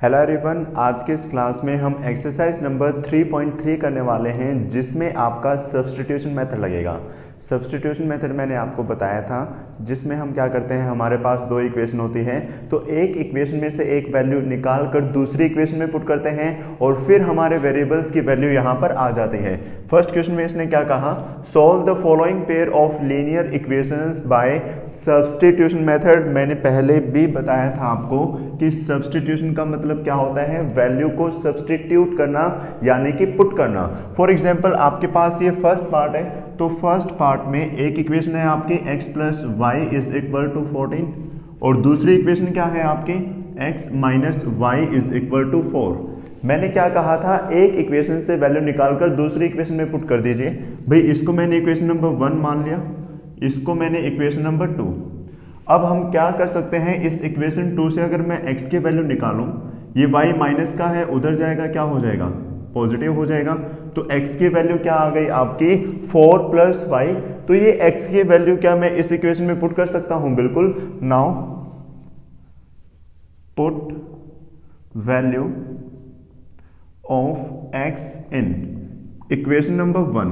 Hello everyone, आज के इस क्लास में हम एक्सरसाइज नंबर 3.3 करने वाले हैं जिसमें आपका सब्स्टिट्यूशन मेथड लगेगा। सब्स्टिट्यूशन मेथड मैंने आपको बताया था जिसमें हम क्या करते हैं, हमारे पास दो इक्वेशन होती है तो एक इक्वेशन में से एक वैल्यू निकाल कर दूसरी इक्वेशन में पुट करते हैं और फिर हमारे वेरिएबल्स की वैल्यू यहाँ पर आ जाती है। फर्स्ट क्वेश्चन में इसने क्या कहा, solve the following pair of linear equations bye substitution method. मैंने पहले भी बताया था आपको कि सब्स्टिट्यूशन का मतलब क्या होता है, वैल्यू को सब्स्टिट्यूट करना यानी कि पुट करना। फॉर एग्जांपल आपके पास ये फर्स्ट पार्ट है तो फर्स्ट पार्ट में एक इक्वेशन है आपकी x plus y is equal to 14 और दूसरी इक्वेशन क्या है आपकी x minus y is equal to 4। मैंने क्या कहा था, एक इक्वेशन से वैल्यू निकालकर दूसरी इक्वेशन में पुट कर दीजिए। भाई इसको मैंने इक्वेशन नंबर 1 मान लिया, इसको मैंने इक्वेशन नंबर 2। अब हम क्या कर सकते हैं, इस इक्वेशन 2 से अगर मैं x की वैल्यू निकालूं, ये y माइनस का है, उधर जाएगा क्या हो जाएगा, पॉजिटिव हो जाएगा। तो x की वैल्यू क्या आ गई आपकी 4 प्लस वाई। तो ये x की वैल्यू क्या मैं इस इक्वेशन में पुट कर सकता हूं, बिल्कुल। Now put value of x in equation number 1।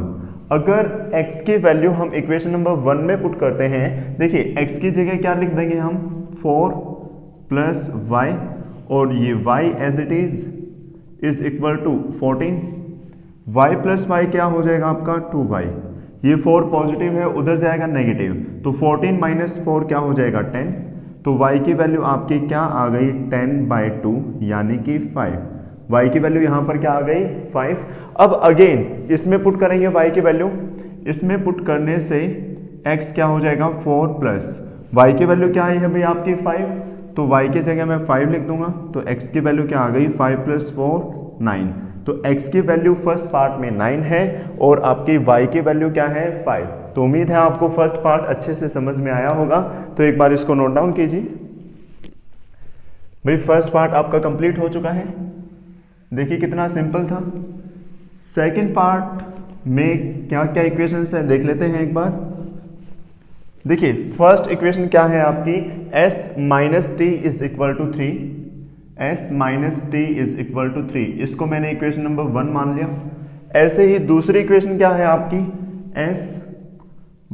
अगर x की वैल्यू हम इक्वेशन नंबर 1 में पुट करते हैं, देखिए x की जगह क्या लिख देंगे हम 4 प्लस वाई और ये y as it is equal to 14। y plus y क्या हो जाएगा आपका 2y। ये 4 पॉजिटिव है, उधर जाएगा नेगेटिव, तो 14 माइनस 4 क्या हो जाएगा 10। तो y की वैल्यू आपकी क्या आ गई 10/2 यानी कि 5। y की वैल्यू यहां पर क्या आ गई 5। अब अगेन इसमें पुट करेंगे y की वैल्यू, इसमें पुट करने से x क्या हो जाएगा 4 प्लस y की वैल्यू क्या आई है भाई आपकी 5, तो y की जगह मैं 5 लिख दूंगा। तो x की वैल्यू क्या आ गई 5 प्लस 4 9। तो x की वैल्यू फर्स्ट पार्ट में 9 है और आपकी y की वैल्यू क्या है 5। तो उम्मीद है आपको फर्स्ट पार्ट अच्छे से समझ में आया होगा। तो एक बार इसको नोट डाउन कीजिए। भाई फर्स्ट पार्ट आपका कंप्लीट हो चुका है, देखिए कितना सिंपल था। सेकंड पार्ट में क्या क्या इक्वेशंस है देख लेते हैं एक बार। देखिए फर्स्ट इक्वेशन क्या है आपकी, s minus t is equal to 3, s minus t is equal to 3, इसको मैंने इक्वेशन नंबर 1 मान लिया। ऐसे ही दूसरी इक्वेशन क्या है आपकी, s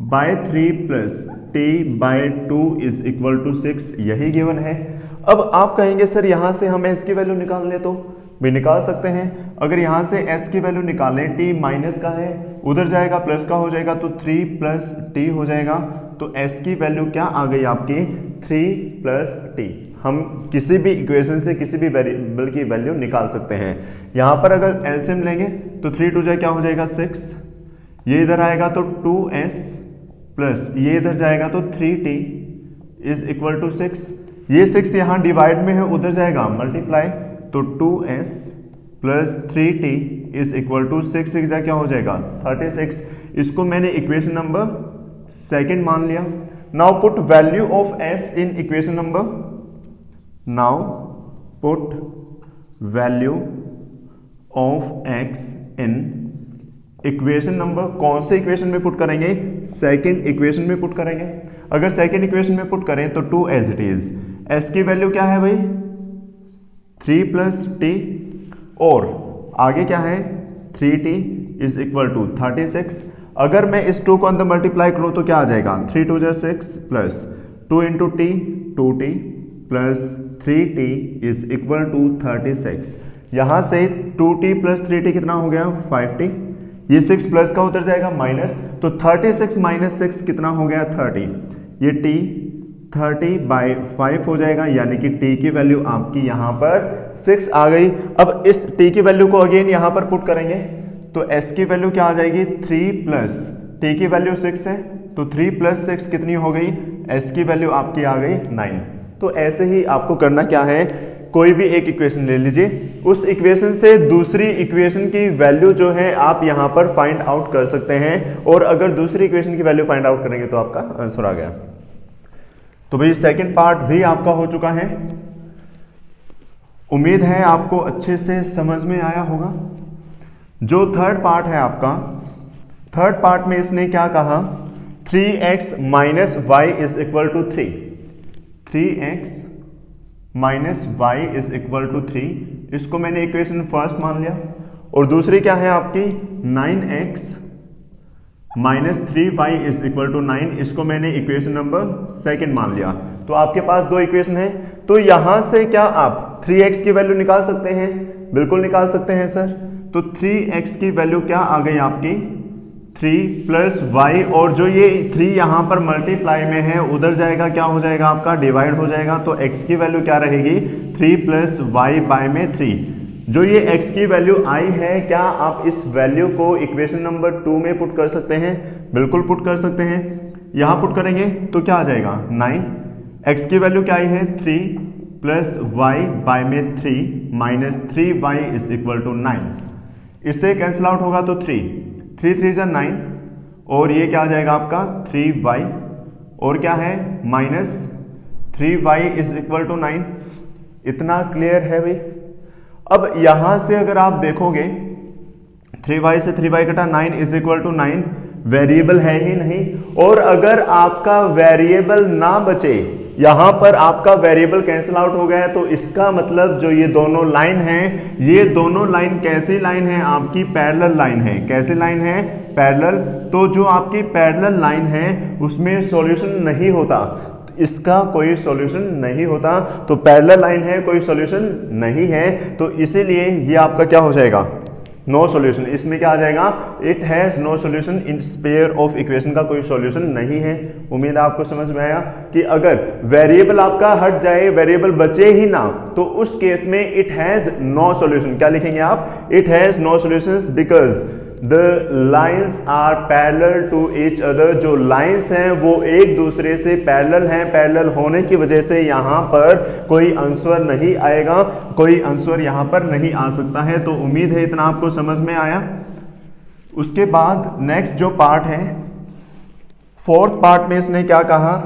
by 3 plus t by 2 is equal to 6, यही गिवन है। अब आप कहेंगे सर यहां से हम s की वैल्यू निकाल ले, तो भी निकाल सकते हैं। अगर यहां से s की वैल्यू निकालें, t माइनस का है, उधर जाएगा प्लस का हो जाएगा, तो 3 प्लस टी हो जाएगा। तो s की वैल्यू क्या आ गई आपकी 3 प्लस टी। हम किसी भी इक्वेशन से किसी भी वेरिएबल की वैल्यू निकाल सकते हैं। यहां पर अगर एलसीएम लेंगे तो 3 टू जाए क्या हो जाएगा 6, ये इधर आएगा तो 2s प्लस ये इधर जाएगा तो 3t इज इक्वल टू 6। ये 6 यहां डिवाइड में है, उधर जाएगा मल्टीप्लाई, तो 2s plus 3t is equal to 6 6 क्या हो जाएगा 36। इसको मैंने इक्वेशन नंबर सेकंड मान लिया। Now put value of s in equation number, now put value of x in equation number, कौन से इक्वेशन में पुट करेंगे, सेकंड इक्वेशन में पुट करेंगे। अगर सेकंड इक्वेशन में पुट करें तो 2 एज इट इज, s की वैल्यू क्या है भाई 3 प्लस टी और आगे क्या है 3t इज इक्वल टू 36। अगर मैं इस 2 को अंदर मल्टीप्लाई करूं तो क्या आ जाएगा 3 2 6 plus 2 into t 2t plus 3t is equal to 36। यहां से 2t प्लस 3t कितना हो गया 5t, ये 6 प्लस का उतर जाएगा माइनस, तो 36 माइनस 6 कितना हो गया 30। ये t 30/5 हो जाएगा यानी कि t की वैल्यू आपकी यहां पर 6 आ गई। अब इस t की वैल्यू को अगेन यहां पर पुट करेंगे तो s की वैल्यू क्या आ जाएगी 3 प्लस t की वैल्यू 6 है, तो 3 प्लस 6 कितनी हो गई, s की वैल्यू आपकी आ गई 9। तो ऐसे ही आपको करना क्या है, कोई भी एक इक्वेशन ले लीजिए, उस इक्वेशन से दूसरी इक्वेशन की वैल्यू जो है आप यहां पर फाइंड आउट कर सकते हैं, और अगर दूसरी इक्वेशन की वैल्यू फाइंड आउट करेंगे तो आपका आंसर आ गया। तो भाई सेकंड पार्ट भी आपका हो चुका है, उम्मीद है आपको अच्छे से समझ में आया होगा। जो थर्ड पार्ट है आपका, थर्ड पार्ट में इसने क्या कहा, 3x minus y is equal to 3, 3x minus y is equal to 3, इसको मैंने इक्वेशन फर्स्ट मान लिया। और दूसरी क्या है आपकी 9x minus 3y is equal to 9, इसको मैंने इक्वेशन नंबर सेकंड मान लिया। तो आपके पास दो इक्वेशन है। तो यहां से क्या आप 3x की वैल्यू निकाल सकते हैं? बिल्कुल निकाल सकते हैं सर। तो 3x की वैल्यू क्या आ गई आपकी 3 प्लस वाई, और जो ये 3 यहां पर मल्टीप्लाई में है उधर जाएगा, क्या हो जाएगा आपका डिवाइड हो जाएगा। तो x की वैल्यू क्या रहेगी 3 प्लस वाई बाय में 3। जो ये x की वैल्यू आई है, क्या आप इस वैल्यू को इक्वेशन नंबर 2 में पुट कर सकते हैं? बिल्कुल पुट कर सकते हैं। यहां पुट करेंगे तो क्या आ जाएगा 9, x की वैल्यू क्या आई है 3 प्लस वाई बाय में 3 minus 3y is equal to 9। इससे कैंसिल आउट होगा तो 3 3 जा 9, और ये क्या आ जाएगा आपका 3y, और क्या है minus 3y is equal to 9। इतना क्लियर है भाई। अब यहां से अगर आप देखोगे 3y से 3y कटा 9 इज इक्वल टू 9, वेरिएबल है ही नहीं। और अगर आपका वेरिएबल ना बचे, यहां पर आपका वेरिएबल कैंसिल आउट हो गया है, तो इसका मतलब जो ये दोनों लाइन हैं, ये दोनों लाइन कैसी लाइन है आपकी पैरेलल लाइन है। कैसी लाइन है? पैरेलल। तो जो आपकी पैरेलल लाइन है उसमें सॉल्यूशन नहीं होता, इसका कोई सॉल्यूशन नहीं होता। तो पैरेलल लाइन है, कोई सॉल्यूशन नहीं है, तो इसीलिए ये आपका क्या हो जाएगा नो सॉल्यूशन। इसमें क्या आ जाएगा इट हैज नो सॉल्यूशन, इन पेयर ऑफ इक्वेशन का कोई सॉल्यूशन नहीं है। उम्मीद है आपको समझ में आया कि अगर वेरिएबल आपका हट जाए, वेरिएबल बचे ही ना, तो उस केस में इट हैज नो सॉल्यूशन। क्या लिखेंगे आप? It has no solutions because the lines are parallel to each other. जो लाइन्स हैं वो एक दूसरे से पैरेलल हैं। पैरेलल होने की वजह से यहाँ पर कोई आंसर नहीं आएगा, कोई आंसर यहाँ पर नहीं आ सकता है। तो उम्मीद है इतना आपको समझ में आया। उसके बाद नेक्स्ट जो पार्ट है, फोर्थ पार्ट में इसने क्या कहा।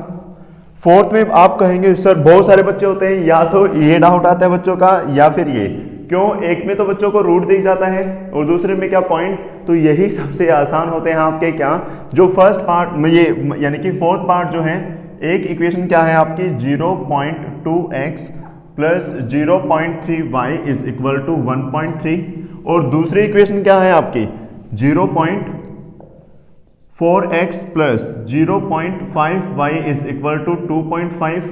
फोर्थ में आप कहेंगे सर बहुत सारे बच्चे होते हैं, या तो ये डाउट आता है बच्चों का, या फिर ये क्यों, एक में तो बच्चों को रूट दी जाता है और दूसरे में क्या पॉइंट। तो यही सबसे आसान होते हैं आपके क्या, जो फर्स्ट पार्ट में ये यानी कि फोर्थ पार्ट जो है, एक इक्वेशन क्या है आपकी 0.2x plus 0.3y is equal to 1.3, और दूसरी इक्वेशन क्या है आपकी 0.4x plus 0.5y is equal to 2.5।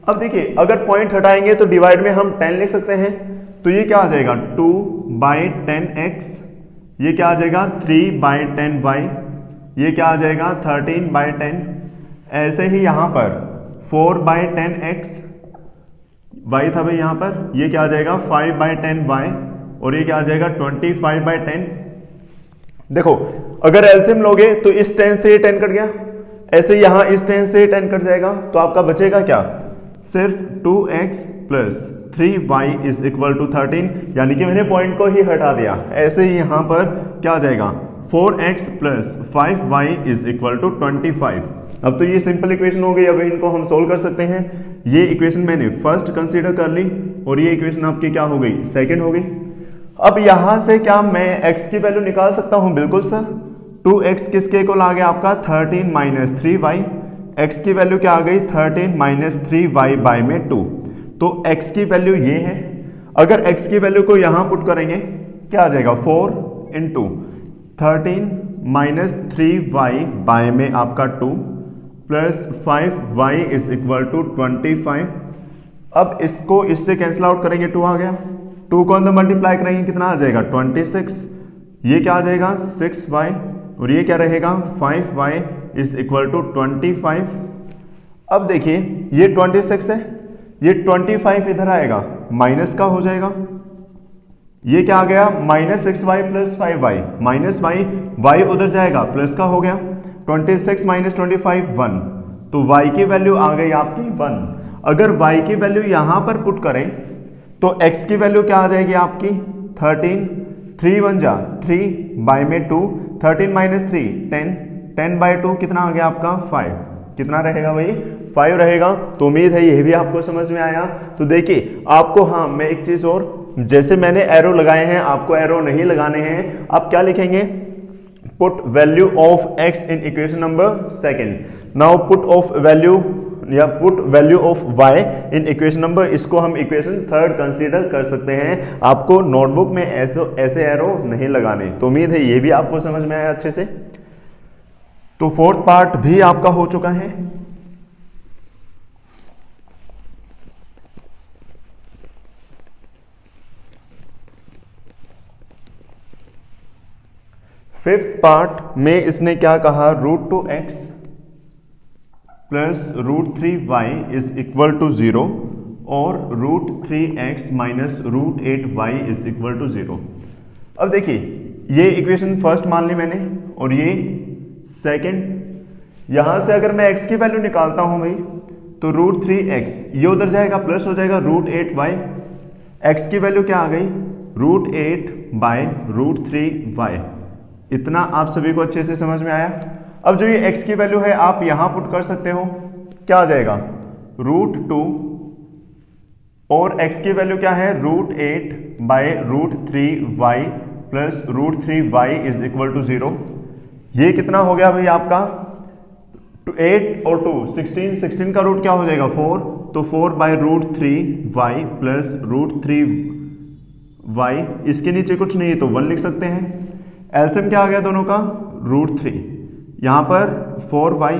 अब देखिए अगर पॉइंट हटाएंगे तो डिवाइड में हम 10 लिख सकते हैं। तो ये क्या आ जाएगा 2/10x, ये क्या आ जाएगा 3/10y, ये क्या आ जाएगा 13/10। ऐसे ही यहां पर 4/10x y था भाई, यहां पर ये क्या आ जाएगा 5/10y, और ये क्या आ जाएगा 25/10। देखो अगर एलसीएम लोगे तो इस 10 से 10 कट गया, ऐसे यहां इस 10 से 10 कट जाएगा, तो आपका बचेगा क्या सिर्फ 2x plus 3y is equal to 13, यानी कि मैंने पॉइंट को ही हटा दिया। ऐसे ही यहां पर क्या आ जाएगा 4x plus 5y is equal to 25। अब तो ये सिंपल इक्वेशन हो गई, अब इनको हम सोल्व कर सकते हैं। ये इक्वेशन मैंने फर्स्ट कंसीडर कर ली और ये इक्वेशन आपकी क्या हो गई सेकंड हो गई। अब यहां से क्या मैं x की वैल्यू निकाल सकता हूं? बिल्कुल सर। 2x किसके इक्वल आ गया आपका 13 माइनस 3y, x की वैल्यू क्या आ गई 13 माइनस 3y बाय में 2। तो x की वैल्यू ये है। अगर x की वैल्यू को यहां पुट करेंगे क्या आ जाएगा 4 इंटू 13 माइनस 3y बाय में आपका 2 plus 5y is equal to 25। अब इसको इससे कैंसिल आउट करेंगे, 2 आ गया, 2 को अंदर मल्टीप्लाई करेंगे कितना आ जाएगा 26, ये क्या आ जाएगा 6y, और ये क्या रहेगा 5y इज इक्वल टू 25। अब देखिए ये 26 है, ये 25 इधर आएगा माइनस का हो जाएगा, ये क्या आ गया minus 6y plus 5y, minus y उधर जाएगा प्लस का हो गया, 26 माइनस 25 1, तो y की वैल्यू आ गई आपकी 1। अगर y की वैल्यू यहां पर पुट करें तो x की वैल्यू क्या आ जाएगी आपकी 13, 3 1 जा 3 बाय में 2, 13 माइनस 3 10, 10 बाय 2 कितना आ गया आपका 5, कितना रहेगा भाई 5 रहेगा। तो उम्मीद है ये भी आपको समझ में आया। तो देखिए आपको, हाँ मैं एक चीज और, जैसे मैंने एरो लगाए हैं आपको एरो नहीं लगाने हैं। आप क्या लिखेंगे put value of x in equation number second. Now put of value या put value of y in equation number, इसको हम इक्वेशन थर्ड कंसीडर कर सकते हैं। आपको नोटबुक में ऐसे एरो नहीं लगाने। तो उम्मीद है ये भी आपको समझ में आया अच्छे से। तो फोर्थ पार्ट भी आपका हो चुका है। फिफ्थ पार्ट में इसने क्या कहा, √2x plus √3y is equal to 0 और √3x minus √8y is equal to 0। अब देखिए ये इक्वेशन फर्स्ट मान ली मैंने और ये सेकंड। यहां से अगर मैं x की वैल्यू निकालता हूं भाई तो √3x ये उधर जाएगा प्लस हो जाएगा √8y। x की वैल्यू क्या आ गई, √8/√3y। इतना आप सभी को अच्छे से समझ में आया। अब जो ये x की वैल्यू है आप यहां पुट कर सकते हो, क्या आ जाएगा √2 और x की वैल्यू क्या है √8/√3y plus √3y is equal to 0। ये कितना हो गया भाई आपका 8 और 2 16 का रूट क्या हो जाएगा 4, तो 4/√3y प्लस √3y। इसके नीचे कुछ नहीं है तो 1 लिख सकते हैं। एलसीएम क्या आ गया दोनों का √3, यहां पर 4y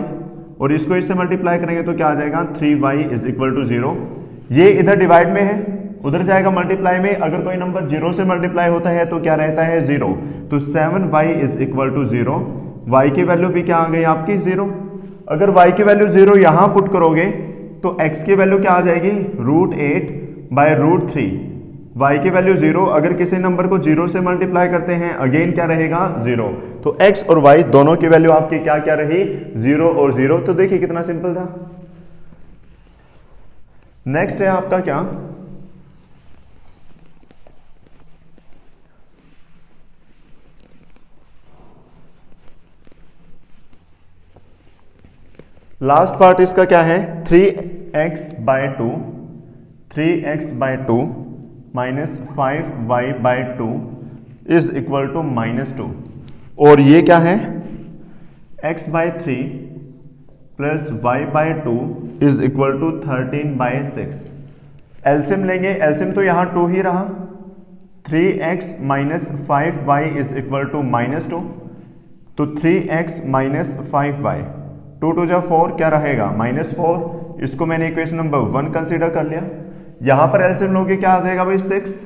और इसको इससे मल्टीप्लाई करेंगे तो क्या आ जाएगा 3y इज इक्वल टू 0। ये इधर डिवाइड में है, उधर जाएगा मल्टीप्लाई में। अगर कोई नंबर 0 से मल्टीप्लाई होता है तो क्या रहता है 0, तो 7y is equal to 0। y की वैल्यू भी क्या आ गई आपकी 0। अगर y की वैल्यू 0 यहां पुट करोगे तो x की वैल्यू क्या आ जाएगी √8/√3। y की वैल्यू 0, अगर किसी नंबर को 0 से मल्टीप्लाई करते हैं अगेन क्या रहेगा 0। तो x और y दोनों की वैल्यू आपकी क्या क्या रही 0 और 0। तो देखिए कितना सिंपल था। नेक्स्ट है आपका क्या, लास्ट पार्ट इसका क्या है 3x/2 minus 5y/2 is equal to -2। और ये क्या है x/3 plus y/2 is equal to 13/6। LCM लेंगे, एलसीएम तो यहां 2 ही रहा, 3x minus 5y is equal to -2, तो 3x माइनस 5y 2 2 जा 4 क्या रहेगा -4। इसको मैंने इक्वेशन नंबर 1 कंसीडर कर लिया। यहां पर एलसीएम लोगे क्या आ जाएगा भाई 6,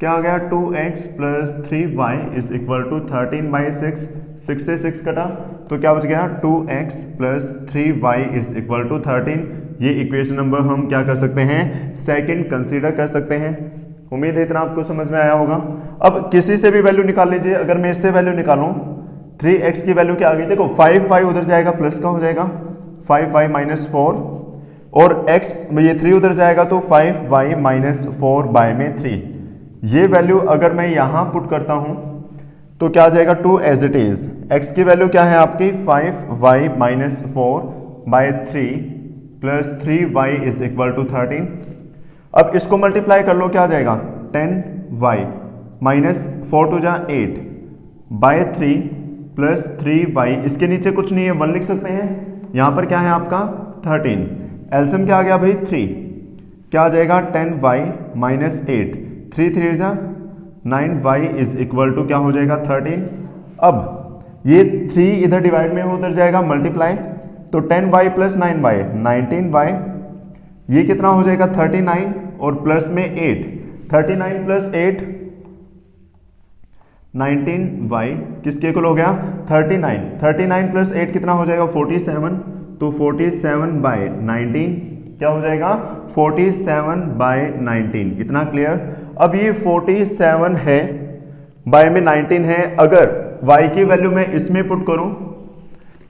क्या आ गया 2x plus 3y is equal to 13/6। 6 से 6 कटा तो क्या बच गया 2x plus 3y is equal to 13। ये इक्वेशन नंबर हम क्या कर सकते हैं सेकंड कंसीडर कर सकते हैं। उम्मीद है इतना आपको समझ में आया होगा। अब किसी से भी वैल्यू निकाल लीजिए। अगर मैं इससे वैल्यू निकालूं 3x की वैल्यू क्या आ गई, देखो 5y उधर जाएगा प्लस का हो जाएगा 5y माइनस 4 और x ये 3 उधर जाएगा तो 5y माइनस 4 में 3। ये वैल्यू अगर मैं यहां पुट करता हूं तो क्या आ जाएगा 2 एज इट इज। x की वैल्यू क्या है आपकी 5y minus 4/3 plus 3y is equal to 13। अब इसको मल्टीप्लाई कर लो क्या आ जाएगा 10y माइनस 4 2 जा 8/3 प्लस 3y। इसके नीचे कुछ नहीं है 1 लिख सकते हैं। यहां पर क्या है आपका 13। एलसीएम क्या आ गया भाई 3, क्या आ जाएगा 10y माइनस 8, 3 3 जा 9y इज इक्वल टू क्या हो जाएगा 13। अब ये 3 इधर डिवाइड में उधर जाएगा मल्टीप्लाई, तो 10y प्लस 9y 19y। ये कितना हो जाएगा 39 और प्लस में 8, 39 प्लस 8 19y किसके इक्वल हो गया 39। 39 प्लस 8 कितना हो जाएगा 47, तो 47/19 क्या हो जाएगा 47/19। इतना क्लियर। अब ये 47 है बाय में 19 है, अगर y की वैल्यू मैं इसमें पुट करूं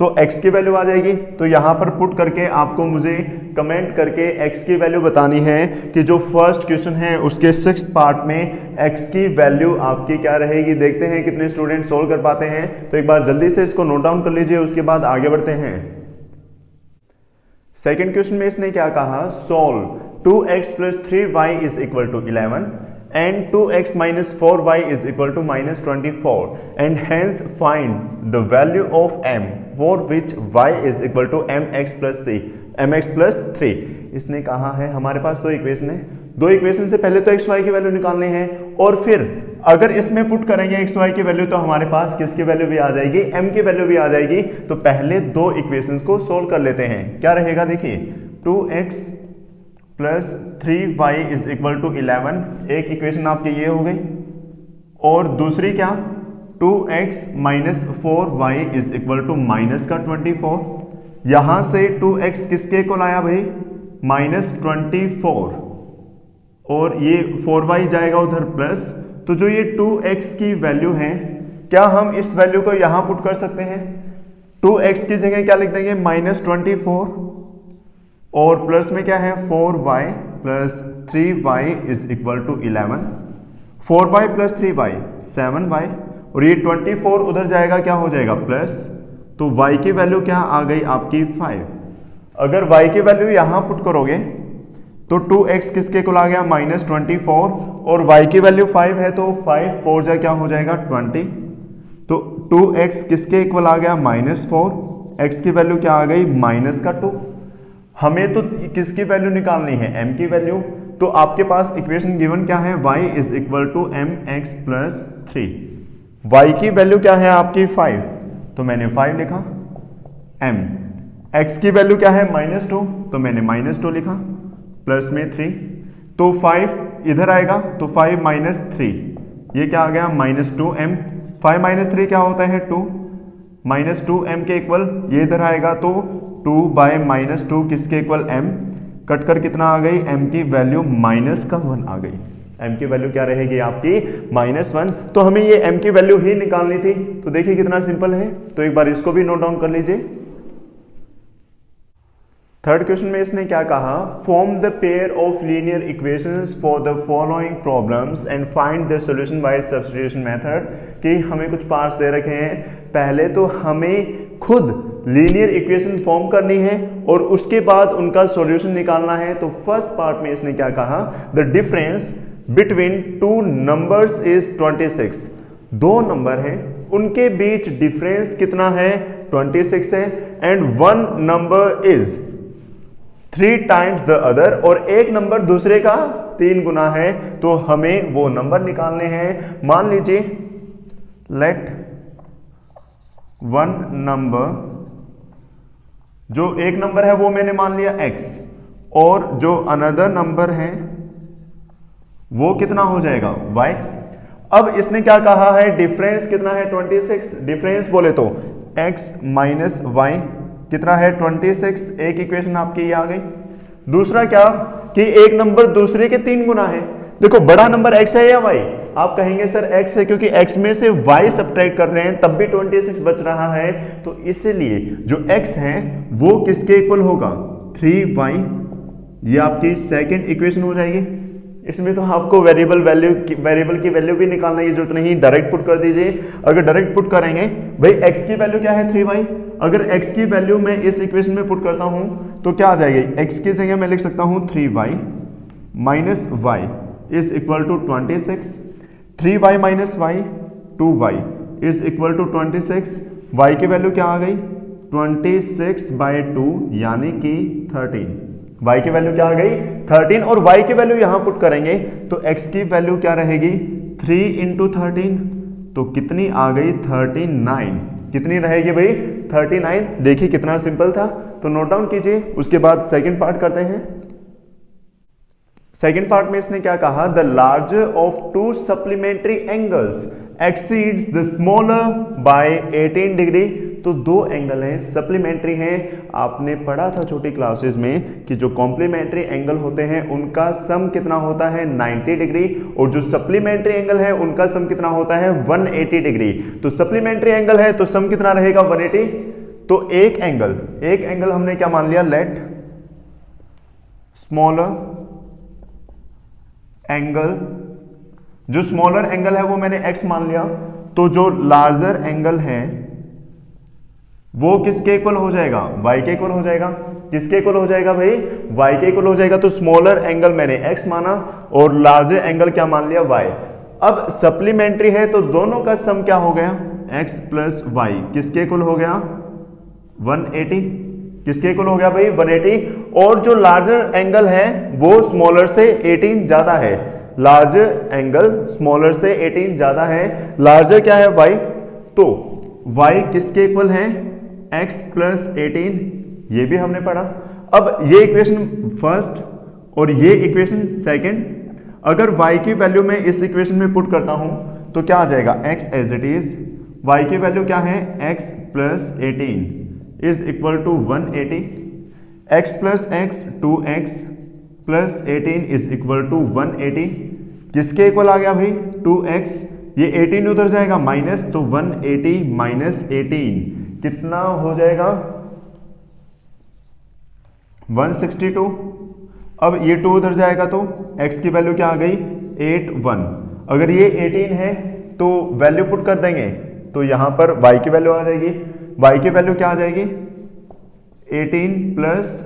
तो x की वैल्यू आ जाएगी। तो यहां पर पुट करके आपको मुझे कमेंट करके x की वैल्यू बतानी है कि जो फर्स्ट क्वेश्चन है उसके 6th पार्ट में x की वैल्यू आपकी क्या रहेगी। देखते हैं कितने स्टूडेंट सोल्व कर पाते हैं। तो एक बार जल्दी से इसको नोट डाउन कर लीजिए, उसके बाद आगे बढ़ते हैं। सेकेंड क्वेश्चन में इसने क्या कहा, solve 2x plus 3y is equal to 11 and 2x minus 4y is equal to minus 24 and hence find the value of m for which y is equal to mx plus c। mx plus 3। इसने कहा है हमारे पास दो equation है, दो equation से पहले तो xy की वैल्यू निकालनी है और फिर अगर इसमें पुट करेंगे xy की वैल्यू तो हमारे पास किसकी वैल्यू भी आ जाएगी, m की वैल्यू भी आ जाएगी। तो पहले दो इक्वेशंस को सोल्व कर लेते हैं। क्या रहेगा देखिए, 2x plus 3y is equal to 11, एक इक्वेशन आपकी ये हो गई, और दूसरी क्या, 2x minus 4y is equal to minus का 24। यहां से 2x किसके को लाया भाई, माइनस 24, और ये 4y जाएगा उधर प्लस। तो जो ये 2x की वैल्यू है, क्या हम इस वैल्यू को यहां पुट कर सकते हैं, 2x की जगह क्या लिख देंगे, माइनस 24, और प्लस में क्या है 4y plus 3y is equal to 11, 4y plus 3y 7y, और ये 24 उधर जाएगा क्या हो जाएगा प्लस, तो y की वैल्यू क्या आ गई आपकी 5। अगर y की वैल्यू यहां पुट करोगे तो 2x किसके को आ गया, माइनस 24, और y की वैल्यू 5 है तो 5 4 जा क्या हो जाएगा 20, तो 2x किसके इक्वल आ गया, माइनस 4, x की वैल्यू क्या आ गई, माइनस का 2। हमें तो किसकी वैल्यू निकालनी है, m की वैल्यू। तो आपके पास इक्वेशन गिवन क्या है, y is equal to mx plus 3, y की वैल्यू क्या है आपकी 5, तो मैंने 5 लिखा, m, x की वैल्यू क्या है माइनस 2, तो मैंने माइनस 2 लिखा, प्लस में 3, तो 5 इधर आएगा तो 5 माइनस 3, ये क्या आ गया माइनस 2m, 5 माइनस 3 क्या होता है 2, माइनस 2m के इक्वल, ये इधर आएगा तो 2 बाय माइनस 2 किसके इक्वल m, कट कर कितना आ गई, m की वैल्यू माइनस का 1 आ गई, m की वैल्यू क्या रहेगी आपकी माइनस 1। तो हमें ये m की वैल्यू ही निकालनी थी। तो देखिए कितना सिंपल है, तो एक बार इसको भी नोट डाउन कर लीजिए। थर्ड क्वेश्चन में इसने क्या कहा, form the pair of linear equations for the following problems and find the solution bye substitution method. कि हमें कुछ पार्ट्स दे रखे हैं, पहले तो हमें खुद लीनियर इक्वेशन फॉर्म करनी है और उसके बाद उनका सॉल्यूशन निकालना है। तो फर्स्ट पार्ट में इसने क्या कहा, the difference between two numbers is 26। दो नंबर है उनके बीच डिफरेंस कितना है 26 है, and one number is 3 times the other, और एक नंबर दूसरे का 3 गुना है। तो हमें वो नंबर निकालने हैं। मान लीजिए लेट वन नंबर, जो एक नंबर है वो मैंने मान लिया x, और जो अनदर नंबर है वो कितना हो जाएगा y। अब इसने क्या कहा है, डिफरेंस कितना है 26, डिफरेंस बोले तो x माइनस y कितना है 26, एक इक्वेशन आपकी ये आ गई। दूसरा क्या कि एक नंबर दूसरे के 3 गुना है। देखो बड़ा नंबर x है या y, आप कहेंगे सर x है क्योंकि x में से y सब्ट्रैक्ट कर रहे हैं तब भी 26 बच रहा है, तो इसलिए जो x है वो किसके इक्वल होगा 3y। ये आपकी सेकंड इक्वेशन हो जाएगी। इसमें तो आपको वेरिएबल की वैल्यू भी निकालने की जरूरत नहीं, डायरेक्ट पुट कर दीजिए। अगर डायरेक्ट पुट करेंगे भाई x की वैल्यू क्या है 3y, अगर x की वैल्यू मैं इस इक्वेशन में पुट करता हूं तो क्या आ जाएगी, x की जगह मैं लिख सकता हूं 3y minus y is equal to 26, 3y minus y 2y is equal to 26, y की वैल्यू क्या आ गई 26 बाय 2 यानी कि 13, y की वैल्यू क्या आ गई 13, और y की वैल्यू यहां पुट करेंगे तो x की वैल्यू क्या रहेगी 3 इंटू 13, तो कितनी आ गई 39, कितनी रहेगी भाई 39। देखिए कितना सिंपल था, तो नोट डाउन कीजिए। उसके बाद सेकंड पार्ट करते हैं। सेकंड पार्ट में इसने क्या कहा, the larger of to supplementary angles exceeds the smaller by 18 degree. तो दो एंगल हैं सप्लीमेंट्री हैं, आपने पढ़ा था छोटी क्लासेस में कि जो कॉम्प्लीमेंट्री एंगल होते हैं उनका सम कितना होता है 90 डिग्री, और जो सप्लीमेंट्री एंगल है उनका सम कितना होता है 180 डिग्री। तो सप्लीमेंट्री एंगल है तो सम कितना रहेगा 180। तो एक एंगल हमने क्या मान लिया, लेट स्मॉलर एंगल, जो स्मॉलर एंगल है वो मैंने x मान लिया, तो जो लार्जर एंगल है वो किसके इक्वल हो जाएगा, y के इक्वल हो जाएगा। किसके इक्वल हो जाएगा भाई, y के इक्वल हो जाएगा। तो स्मॉलर एंगल मैंने x माना और लार्जर एंगल क्या मान लिया y। अब सप्लीमेंट्री है तो दोनों का सम क्या हो गया x प्लस y, किसके इक्वल हो गया 180, किसके इक्वल हो गया भाई 180, और जो लार्जर एंगल है वो स्मॉलर से 18 ज्यादा है, लार्जर एंगल स्मॉलर से 18 ज्यादा है। लार्जर क्या है y, तो y किसके इक्वल है x प्लस 18, ये भी हमने पढ़ा। अब ये इक्वेशन फर्स्ट और ये इक्वेशन सेकंड, अगर y की वैल्यू मैं इस इक्वेशन में पुट करता हूं तो क्या आ जाएगा x as it is, y की वैल्यू क्या है x plus 18 is equal to 180, x plus x 2x plus 18 is equal to 180, किसके इक्वल आ गया भाई 2x, ये 18 उधर जाएगा माइनस, तो 180 माइनस 18 कितना हो जाएगा 162। अब ये 2 उधर जाएगा तो x की वैल्यू क्या आ गई 81, अगर ये 18 है तो वैल्यू पुट कर देंगे तो यहां पर y की वैल्यू आ जाएगी, y की वैल्यू क्या आ जाएगी 18 प्लस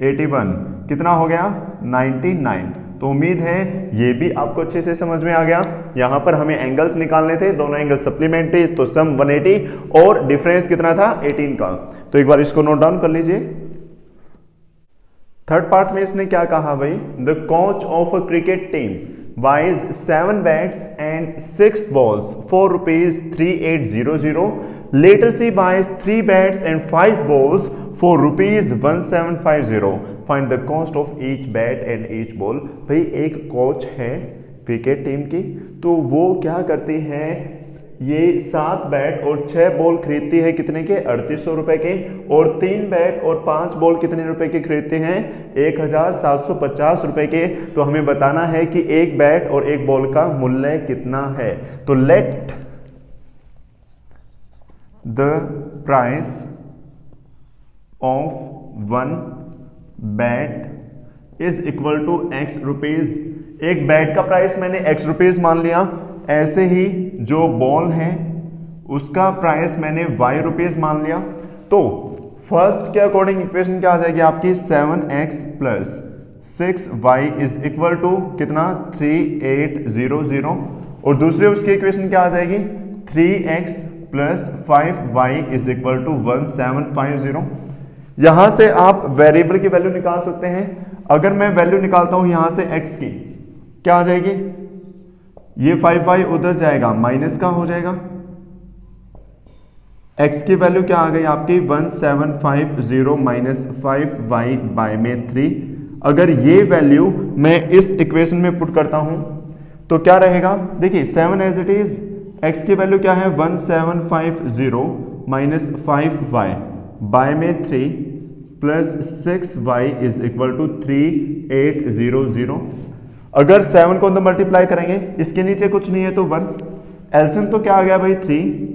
81 कितना हो गया 99। तो उम्मीद है ये भी आपको अच्छे से समझ में आ गया। यहां पर हमें एंगल्स निकालने थे, दोनों एंगल सप्लीमेंट्री, तो सम 180 और डिफरेंस कितना था 18 का। तो एक बार इसको नोट डाउन कर लीजिए। थर्ड पार्ट में इसने क्या कहा भाई, the coach of a cricket team buys 7 bats and 6 balls for rupees 3800. Later she buys 3 bats and 5 balls for rupees 1750. Find the cost of each bat and each ball. भाई एक coach है cricket team की, तो वो क्या करती है, ये 7 बैट और 6 बॉल खरीदती है कितने के 3800 रुपए के, और 3 बैट और 5 बॉल कितने रुपए के खरीदते हैं 1750 रुपए के। तो हमें बताना है कि एक बैट और एक बॉल का मूल्य कितना है। तो let the price of 1 bat is equal to x rupees. एक बैट का प्राइस मैंने x रुपीज मान लिया, ऐसे ही जो बॉल है उसका प्राइस मैंने y रुपीज मान लिया। तो फर्स्ट के अकॉर्डिंग इक्वेशन क्या आ जाएगी आपकी 7x plus 6y is equal to कितना 3800, और दूसरे उसकी इक्वेशन क्या आ जाएगी 3x plus 5y is equal to 1750। यहां से आप वेरिएबल की वैल्यू निकाल सकते हैं। अगर मैं वैल्यू निकालता हूं यहां से x की, क्या आ जाएगी, ये 5y उधर जाएगा माइनस का हो जाएगा, x की वैल्यू क्या आ गई आपकी 1750 माइनस 5y बाय में 3। अगर ये वैल्यू मैं इस इक्वेशन में पुट करता हूं तो क्या रहेगा, देखिए 7 एज इट इज, x की वैल्यू क्या है 1750 माइनस 5y बाय में 3 plus 6y is equal to 3800। अगर 7 को अंदर मल्टीप्लाई करेंगे, इसके नीचे कुछ नहीं है तो 1, एलसीएम तो क्या आ गया भाई 3,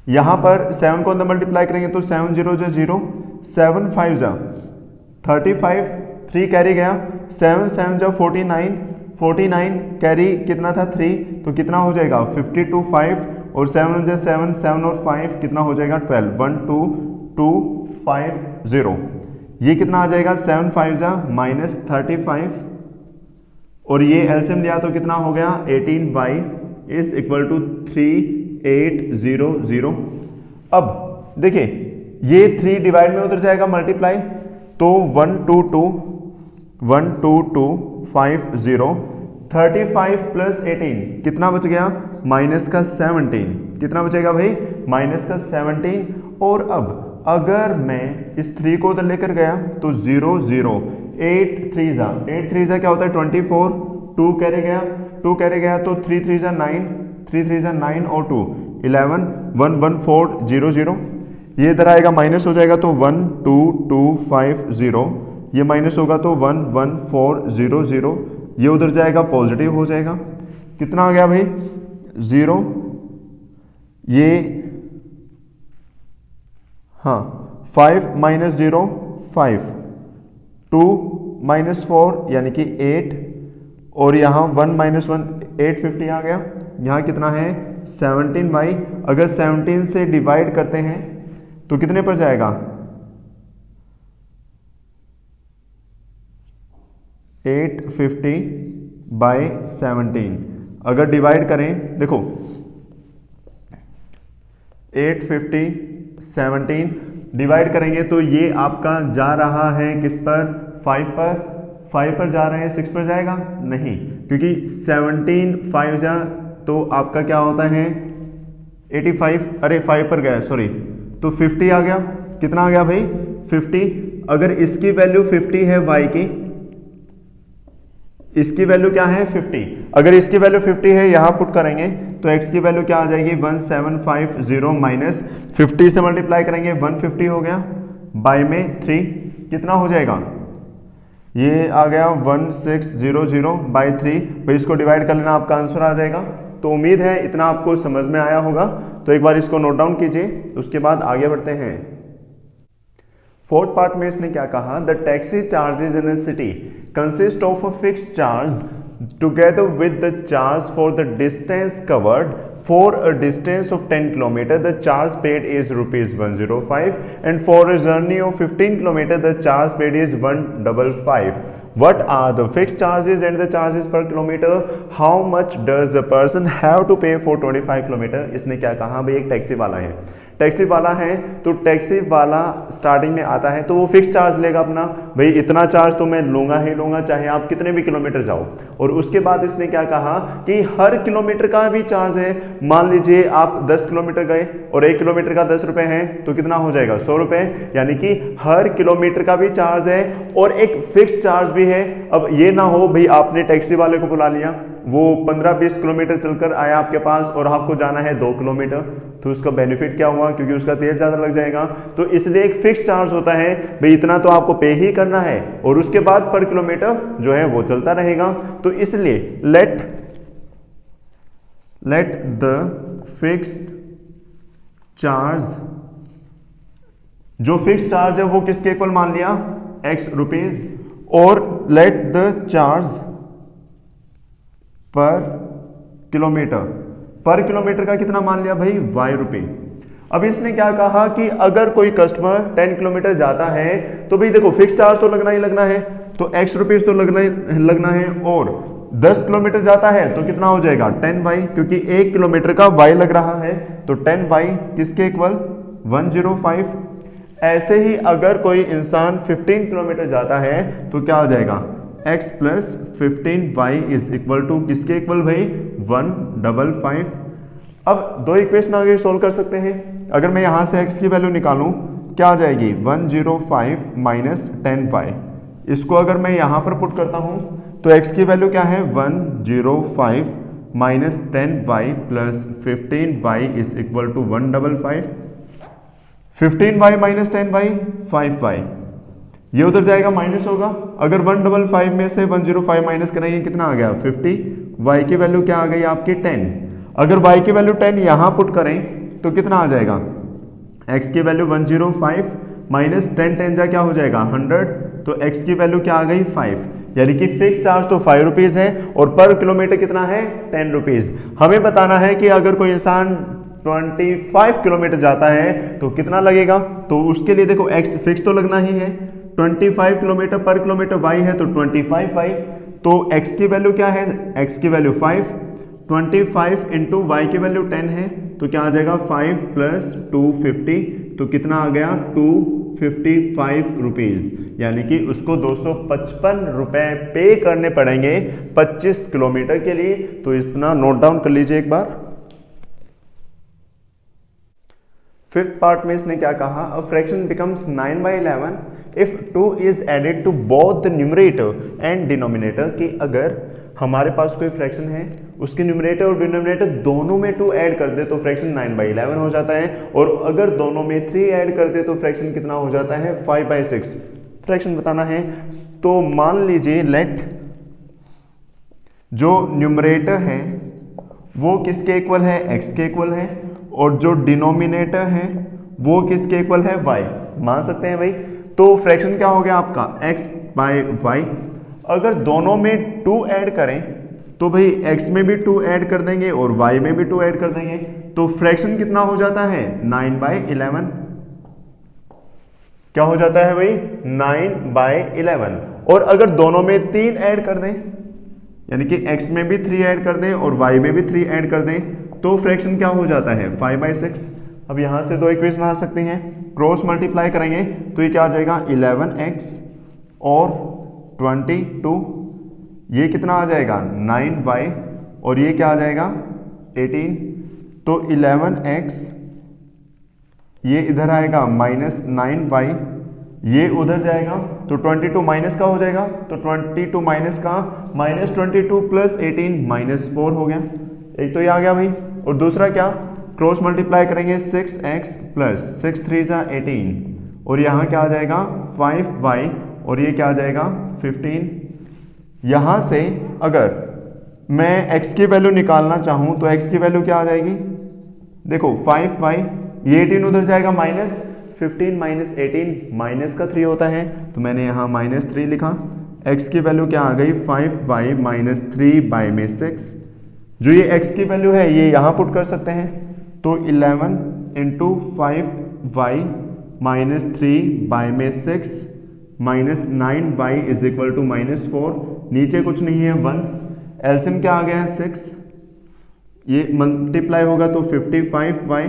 यहां पर 7 को अंदर मल्टीप्लाई करेंगे तो 7 0 जा 0, 7 5 जा 35, 3 कैरी गया, 7 7 जा 49, 49 कैरी कितना था 3, तो कितना हो जाएगा 52 5, और 7 जा 7, 7 और 5 कितना हो जाएगा 12, 1 2 2 5 0, ये कितना आ जाएगा 7 5 जा माइनस 35, और ये एलसीएम लिया तो कितना हो गया 18y इज इक्वल टू 3800। अब देखिए ये 3 डिवाइड में उधर जाएगा मल्टीप्लाई, तो 12250, 35 प्लस 18 कितना बच गया माइनस का 17, कितना बचेगा भाई माइनस का 17। और अब अगर मैं इस 3 को उधर लेकर गया तो 0 0, 8 3 जा क्या होता है 24, 2 कैरी गया, 2 कैरी गया तो 3 3 जा 9, 3 3 जा 9 और 2 11, 1 1 4 0 0, ये इधर आएगा माइनस हो जाएगा तो 1 2 2 5 0, ये माइनस होगा तो 1 1 4 0 0, ये उधर जाएगा पॉजिटिव हो जाएगा, कितना आ गया भाई 0, ये हाँ 5 माइनस 0 5, 2 माइनस 4 यानी कि 8, और यहाँ 1 माइनस 1 850 आ गया, यहाँ कितना है 17y। अगर 17 से डिवाइड करते हैं तो कितने पर जाएगा 850 बाय 17, अगर डिवाइड करें देखो 850 17, डिवाइड करेंगे तो ये आपका जा रहा है किस पर, 5 पर जा रहे हैं, 6 पर जाएगा नहीं, क्योंकि 17 5 जा तो आपका क्या होता है 85, अरे 5 पर गया सॉरी, तो 50 आ गया। कितना आ गया भाई 50। अगर इसकी वैल्यू 50 है y की, इसकी वैल्यू क्या है 50, अगर इसकी वैल्यू 50 है यहां पुट करेंगे तो x की वैल्यू क्या आ जाएगी 1750 माइनस 50 से मल्टीप्लाई करेंगे 150 हो गया, बाय में 3 कितना हो जाएगा, ये आ गया 1600 बाई 3। भाई इसको डिवाइड कर लेना, आपका आंसर आ जाएगा। तो उम्मीद है इतना आपको समझ में आया होगा। तो एक बार इसको नोट डाउन कीजिए, उसके बाद आगे बढ़ते हैं। फोर्थ पार्ट में इसने क्या कहा, the taxi charges in a city consist of a fixed charge together with the charge for the distance covered for a distance of 10 km the charge paid is rupees 105 and for a journey of 15 km the charge paid is 155. What are the fixed charges and the charges per kilometer? How much does a person have to pay for 25 km? इसने क्या कहा भाई, एक taxi वाला है, taxi वाला है तो टैक्सी वाला स्टार्टिंग में आता है तो वो फिक्स चार्ज लेगा अपना, भाई इतना चार्ज तो मैं लूंगा ही लूंगा चाहे आप कितने भी किलोमीटर जाओ। और उसके बाद इसने क्या कहा कि हर किलोमीटर का भी चार्ज है। मान लीजिए आप 10 किलोमीटर गए और 1 किलोमीटर का 10 रुपए है तो कितना हो जाएगा 100 रुपए, यानी कि हर किलोमीटर का भी चार्ज है और एक फिक्स चार्ज भी है। अब ये ना हो भाई आपने टैक्सी वाले को बुला लिया, वो 15-20 किलोमीटर चलकर आया आपके पास और आपको जाना है 2 किलोमीटर, तो उसका बेनिफिट क्या हुआ, क्योंकि उसका तेल ज्यादा लग जाएगा। तो इसलिए एक फिक्स चार्ज होता है, भाई इतना तो आपको पे ही करना है और उसके बाद पर किलोमीटर जो है वो चलता रहेगा। तो इसलिए लेट द फिक्स्ड चार्ज, जो फिक्स चार्ज है वो किसके इक्वल मान लिया x रुपीज, और लेट द चार्ज पर किलोमीटर का कितना मान लिया भाई y रुपए। अब इसने क्या कहा कि अगर कोई कस्टमर 10 किलोमीटर जाता है तो भाई देखो फिक्स चार्ज तो लगना ही लगना है, तो x रुपीज तो लगना है, और 10 किलोमीटर जाता है तो कितना हो जाएगा 10y, क्योंकि 1 किलोमीटर का y लग रहा है, तो 10y किसके इक्वल 105। ऐसे ही अगर कोई इंसान 15 किलोमीटर जाता है तो क्या हो जाएगा x plus 15y is equal to किसके इक्वल भाई 155। अब दो इक्वेशन आगे सोल्व कर सकते हैं। अगर मैं यहां से x की वैल्यू निकालूं क्या आ जाएगी 105 माइनस 10y, इसको अगर मैं यहां पर पुट करता हूं तो x की वैल्यू क्या है 105 minus 10y plus 15y is equal to 155। 15y minus 10y 5y, ये उधर जाएगा माइनस होगा। अगर 155 में से 105 माइनस करेंगे कितना आ गया 50, y की वैल्यू क्या आ गई आपकी 10। अगर y की वैल्यू 10 यहां पुट करें तो कितना आ जाएगा, x की वैल्यू 105 माइनस 10 जा क्या हो जाएगा 100, तो x की वैल्यू क्या आ गई 5, यानी कि फिक्स चार्ज तो 5 रुपीज है और पर किलोमीटर कितना है 10 रुपीज। हमें बताना है कि अगर कोई इंसान 25 किलोमीटर जाता है तो कितना लगेगा, तो उसके लिए देखो x फिक्स तो लगना ही है, 25 किलोमीटर पर किलोमीटर y है तो 25y, तो x की वैल्यू क्या है, x की वैल्यू 5, 25 इंटू y की वैल्यू 10 है तो क्या आ जाएगा 5 प्लस 250, तो कितना आ गया 255 रुपीज, यानी कि उसको 255 रुपए पे करने पड़ेंगे 25 किलोमीटर के लिए। तो इतना नोट डाउन कर लीजिए एक बार। फिफ्थ पार्ट में इसने क्या कहा, a fraction becomes 9/11 if 2 is added to both the numerator and denominator, कि अगर हमारे पास कोई फ्रैक्शन है उसके न्यूमरेटर और डिनोमिनेटर दोनों में 2 ऐड कर दे तो फ्रैक्शन 9/11 हो जाता है, और अगर दोनों में 3 ऐड कर दे तो फ्रैक्शन कितना हो जाता है 5/6। फ्रैक्शन बताना है तो मान लीजिए लेट जो न्यूमरेटर है वो किसके इक्वल है x के इक्वल है, और जो डिनोमिनेटर है वो किसके इक्वल है y, मान सकते हैं भाई। तो फ्रैक्शन क्या हो गया आपका x/y। अगर दोनों में 2 ऐड करें तो भाई x में भी 2 ऐड कर देंगे और y में भी 2 ऐड कर देंगे, तो फ्रैक्शन कितना हो जाता है 9/11। क्या हो जाता है भाई 9/11। और अगर दोनों में 3 ऐड कर दें, यानी कि x में भी 3 ऐड कर दें और y में भी 3 ऐड कर दें, तो फ्रैक्शन क्या हो जाता है 5/6। अब यहां से दो इक्वेशन आ सकती हैं। क्रॉस मल्टीप्लाई करेंगे तो ये क्या आ जाएगा 11x और 22, ये कितना आ जाएगा 9y और ये क्या आ जाएगा 18। तो 11x ये इधर आएगा -9y, ये उधर जाएगा तो 22 माइनस का हो जाएगा, तो 22 माइनस का -22 प्लस 18 -4 हो गया। एक तो ये आ गया भाई, और दूसरा क्या क्रॉस मल्टीप्लाई करेंगे 6x प्लस 6 3 जा 18 और यहाँ क्या आ जाएगा 5y और ये क्या आ जाएगा 15। यहाँ से अगर मैं x की वैल्यू निकालना चाहूँ तो x की वैल्यू क्या आ जाएगी, देखो 5y, ये 18 उधर जाएगा -15 माइनस 18 माइनस का 3 होता है, तो मैंने यहाँ -3 लिखा। x की वैल्यू क्या आ गई 5y माइनस 3y में 6, जो ये x की वैल्यू है ये यहाँ पुट कर सकते हैं, तो 11 इंटू 5y माइनस 3y में 6 minus 9y is equal to -4, नीचे कुछ नहीं है 1, एलसीएम क्या आ गया 6, ये मल्टीप्लाई होगा तो 55y,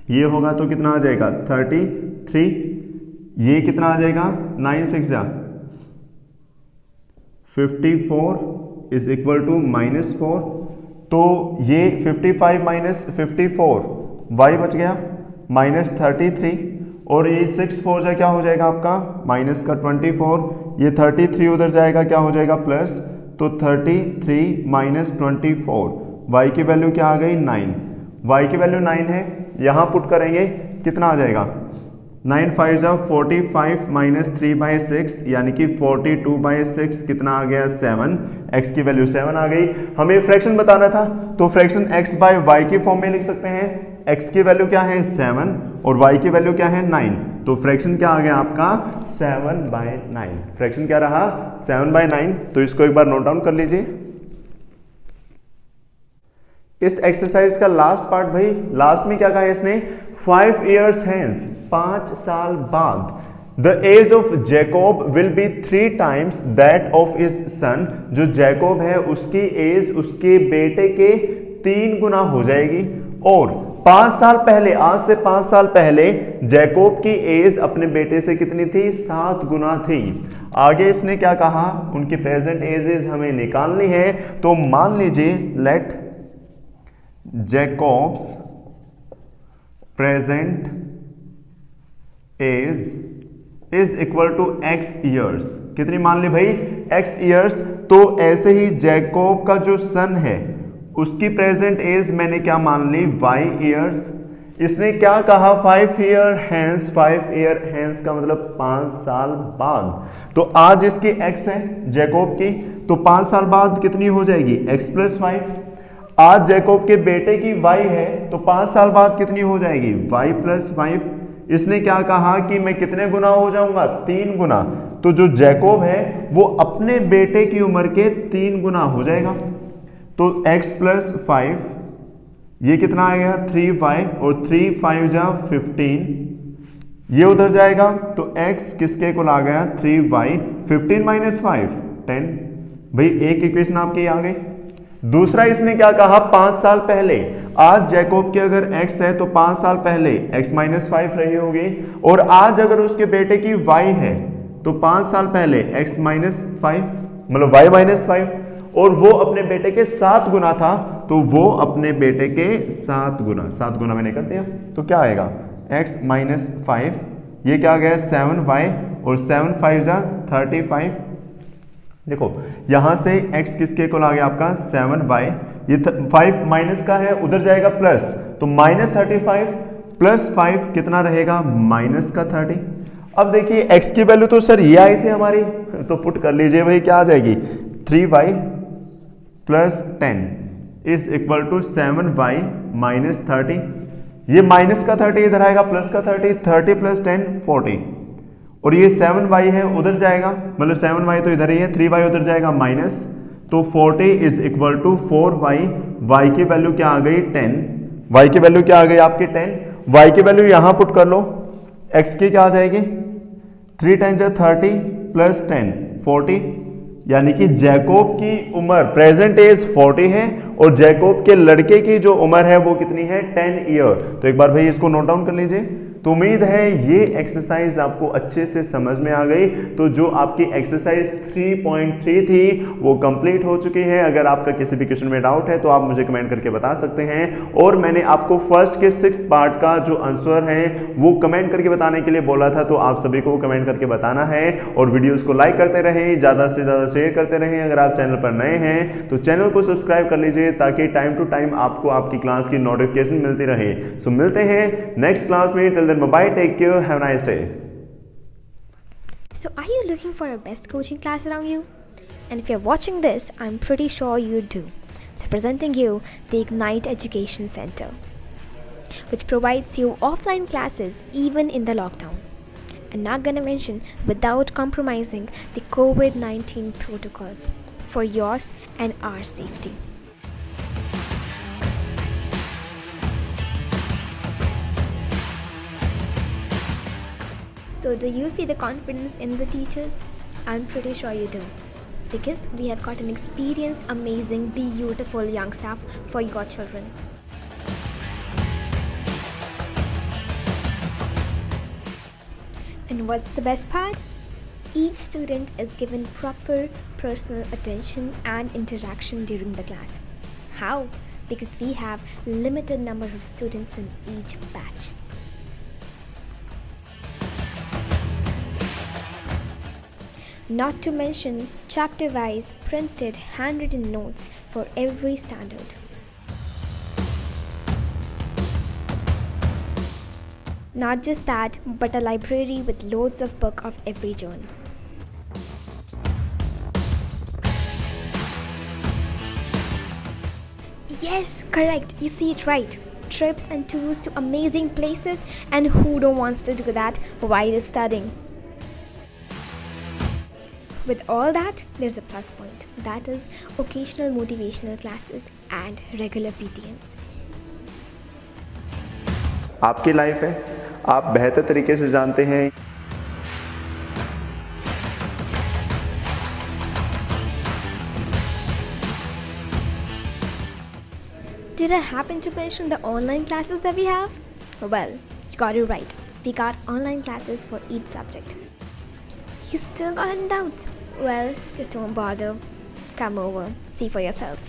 ये होगा तो कितना आ जाएगा 33, ये कितना आ जाएगा 9 6 जा 54 इज इक्वल टू -4, तो ये 55 माइनस 54 y बच गया -33 और ये 6 4 जा क्या हो जाएगा आपका माइनस का 24, ये 33 उधर जाएगा क्या हो जाएगा प्लस, तो 33 माइनस 24, y की वैल्यू क्या आ गई 9, y की वैल्यू 9 है, यहाँ पुट करेंगे कितना आ जाएगा 9 5 जा 45 माइनस 3/6 यानी कि 42/6 कितना आ गया 7, x की वैल्यू 7 आ गई। हमें फ्रैक्शन बताना था तो फ्रैक्शन x बाय y की फॉर्म में लिख सकते हैं, x की वैल्यू क्या है 7 और y की वैल्यू क्या है 9, तो फ्रैक्शन क्या आ गया आपका 7/9, फ्रैक्शन क्या रहा 7/9। तो इसको एक बार नोट डाउन कर लीजिए। इस एक्सरसाइज का लास्ट पार्ट भाई, लास्ट में क्या कहा है इसने 5 years hence, 5 साल बाद the age of Jacob will be 3 times that of his son, जो जैकोब है उसकी एज उसके बेटे के 3 गुना हो जाएगी, और 5 साल पहले, आज से 5 साल पहले जैकोब की एज अपने बेटे से कितनी थी 7 गुना थी। आगे इसने क्या कहा, उनकी प्रेजेंट एजेस हमें निकालनी है, तो मान लीजिए let Jacob's present age is equal to x years, कितनी मान ली भाई x ईयर्स, तो ऐसे ही जैकोब का जो सन है उसकी प्रेजेंट एज मैंने क्या मान ली y ईयर्स। इसने क्या कहा 5 year hence, 5 year hence का मतलब 5 साल बाद, तो आज इसकी x है जैकोब की, तो 5 साल बाद कितनी हो जाएगी x प्लस 5, आज जैकोब के बेटे की y है तो 5 साल बाद कितनी हो जाएगी y प्लस 5। इसने क्या कहा कि मैं कितने गुना हो जाऊंगा 3 गुना, तो जो जैकोब है वो अपने बेटे की उम्र के 3 गुना हो जाएगा, तो x प्लस 5 ये कितना आएगा 3y और 3 5 जा 15, ये उधर जाएगा तो x किसके कुल आ गया 3y, 15 माइनस 5 10, भाई एक इक्वेशन आपकी आ गई। दूसरा इसने क्या कहा 5 साल पहले, आज जैकोब के अगर x है तो 5 साल पहले x माइनस 5 रही होगी, और आज अगर उसके बेटे की y है तो 5 साल पहले x माइनस 5 मतलब y माइनस 5, और वो अपने बेटे के 7 गुना था, तो वो अपने बेटे के 7 गुना मैंने कर दिया, तो क्या आएगा x माइनस 5, ये क्या आ गया 7y और 7 5 जा 35। देखो यहां से x किसके को आ गया आपका 7y, ये 5 माइनस का है उधर जाएगा प्लस, तो माइनस 35 प्लस 5 कितना रहेगा माइनस का 30। अब देखिए x की वैल्यू तो सर ये आई थी हमारी, तो पुट कर लीजिए भाई क्या आ जाएगी 3y plus 10 is equal to 7y minus 30, ये माइनस का 30 इधर आएगा प्लस का 30, 30 प्लस 10 40, और ये 7y है उधर जाएगा, मतलब 7y तो इधर ही है, 3y उधर जाएगा माइनस, तो 40 is equal to 4y, y की वैल्यू क्या आ गई 10, y की वैल्यू क्या आ गई आपकी 10, y की वैल्यू यहां पुट कर लो, x की क्या आ जाएगी 3 10 30 प्लस 10 40, यानी कि जैकोब की उम्र प्रेजेंट एज 40 है और जैकोब के लड़के की जो उम्र है वो कितनी है 10 ईयर। तो एक बार भाई इसको नोट डाउन कर लीजिए, तो उम्मीद है ये एक्सरसाइज आपको अच्छे से समझ में आ गई। तो जो आपकी एक्सरसाइज 3.3 थी वो कंप्लीट हो चुकी है। अगर आपका किसी भी क्वेश्चन में डाउट है तो आप मुझे कमेंट करके बता सकते हैं। और मैंने आपको फर्स्ट के 6th पार्ट का जो आंसर है वो कमेंट करके बताने के लिए बोला था, तो आप सभी को कमेंट करके बताना है। और वीडियोस को लाइक करते रहें, ज़्यादा से ज़्यादा शेयर करते रहें। अगर आप चैनल पर नए हैं तो चैनल को सब्सक्राइब कर लीजिए ताकि टाइम टू टाइम आपको आपकी क्लास की नोटिफिकेशन मिलती रहे। सो मिलते हैं नेक्स्ट क्लास में। Till then bye, take care, have a nice day. So, are you looking for a best coaching class around you? And if you're watching this, I'm pretty sure you do. So, presenting you the Ignite Education Center, which provides you offline classes even in the lockdown. And not gonna mention without compromising the COVID-19 protocols for yours and our safety. So, do you see the confidence in the teachers? I'm pretty sure you do. Because we have got an experienced, amazing, beautiful young staff for your children. And what's the best part? Each student is given proper personal attention and interaction during the class. How? Because we have limited number of students in each batch. Not to mention chapter-wise printed handwritten notes for every standard. Not just that, but a library with loads of books of every genre. Yes, correct, you see it right. Trips and tours to amazing places, and who don't wants to do that while studying? With all that, there's a plus point, that is occasional motivational classes and regular PTMs. आपकी life है, आप बेहतर तरीके से जानते हैं। Did I happen to mention the online classes that we have? Well, you got it right. We got online classes for each subject. You still got any doubts? Well, just don't bother. Come over, see for yourself.